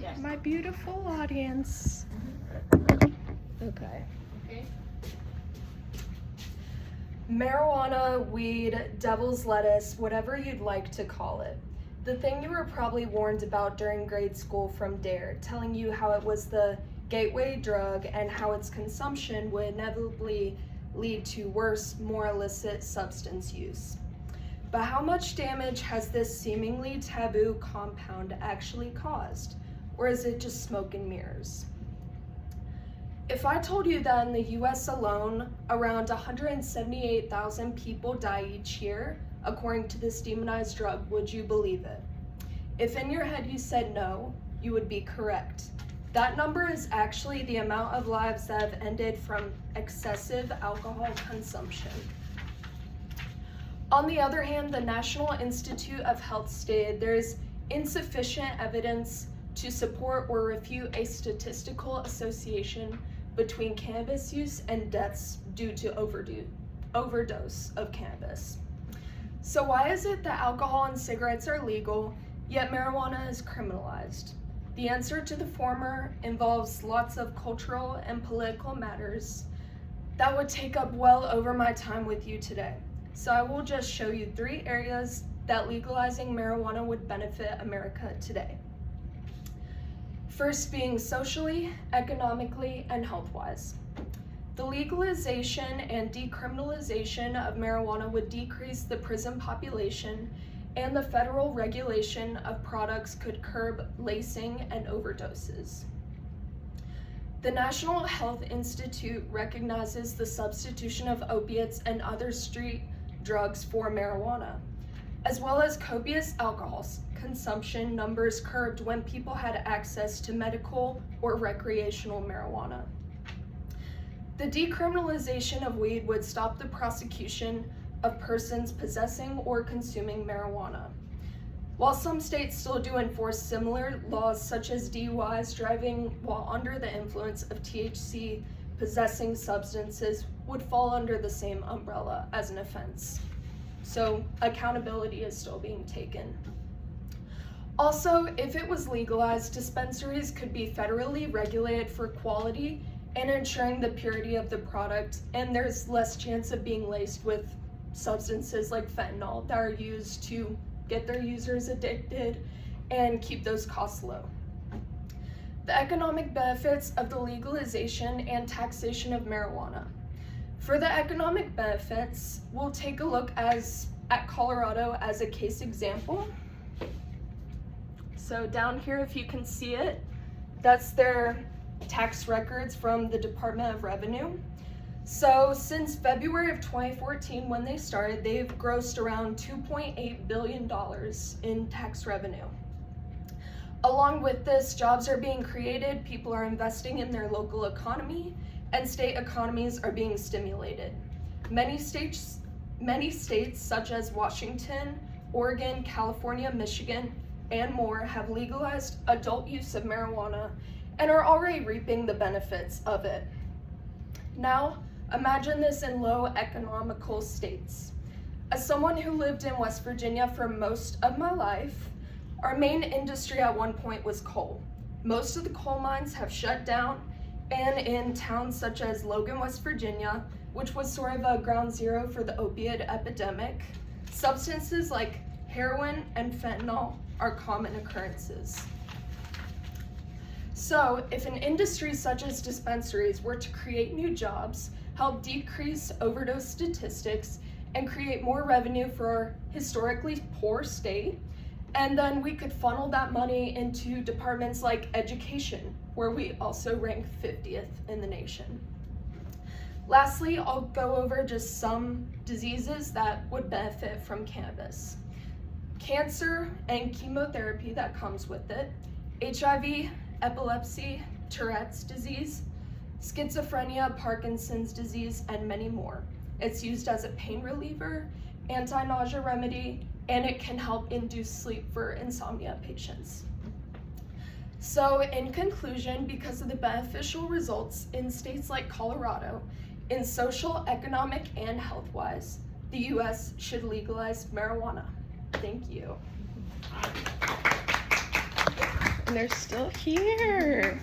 Yes. my beautiful audience. Okay. Marijuana, weed, devil's lettuce, whatever you'd like to call it. The thing you were probably warned about during grade school from DARE, telling you how it was the gateway drug and how its consumption would inevitably lead to worse, more illicit substance use. But how much damage has this seemingly taboo compound actually caused? Or is it just smoke and mirrors? If I told you that in the US alone, around 178,000 people die each year, according to this demonized drug, would you believe it? If in your head you said no, you would be correct. That number is actually the amount of lives that have ended from excessive alcohol consumption. On the other hand, the National Institute of Health stated there is insufficient evidence to support or refute a statistical association between cannabis use and deaths due to overdose of cannabis. So why is it that alcohol and cigarettes are legal, yet marijuana is criminalized? The answer to the former involves lots of cultural and political matters that would take up well over my time with you today. So I will just show you 3 areas that legalizing marijuana would benefit America today. First being socially, economically, and health-wise. The legalization and decriminalization of marijuana would decrease the prison population, and the federal regulation of products could curb lacing and overdoses. The National Health Institute recognizes the substitution of opiates and other street drugs for marijuana, as well as copious alcohol consumption numbers curbed when people had access to medical or recreational marijuana. The decriminalization of weed would stop the prosecution of persons possessing or consuming marijuana. While some states still do enforce similar laws such as DUIs, driving while under the influence of THC, possessing substances would fall under the same umbrella as an offense. So accountability is still being taken. Also, if it was legalized, dispensaries could be federally regulated for quality and ensuring the purity of the product, and there's less chance of being laced with substances like fentanyl that are used to get their users addicted and keep those costs low. The economic benefits of the legalization and taxation of marijuana. For the economic benefits, we'll take a look at Colorado as a case example. So down here, if you can see it, that's their tax records from the Department of Revenue. So since February of 2014, when they started, they've grossed around $2.8 billion in tax revenue. Along with this, jobs are being created, people are investing in their local economy, and state economies are being stimulated. Many states such as Washington, Oregon, California, Michigan, and more have legalized adult use of marijuana and are already reaping the benefits of it. Now, imagine this in low economical states. As someone who lived in West Virginia for most of my life, our main industry at one point was coal. Most of the coal mines have shut down, and in towns such as Logan, West Virginia, which was sort of a ground zero for the opiate epidemic, substances like heroin and fentanyl are common occurrences. So if an industry such as dispensaries were to create new jobs, help decrease overdose statistics, and create more revenue for our historically poor state, and then we could funnel that money into departments like education, where we also rank 50th in the nation. Lastly, I'll go over just some diseases that would benefit from cannabis. Cancer and chemotherapy that comes with it, HIV, epilepsy, Tourette's disease, schizophrenia, Parkinson's disease, and many more. It's used as a pain reliever, anti-nausea remedy, and it can help induce sleep for insomnia patients. So in conclusion, because of the beneficial results in states like Colorado, in social, economic, and health-wise, the US should legalize marijuana. Thank you. they're still here.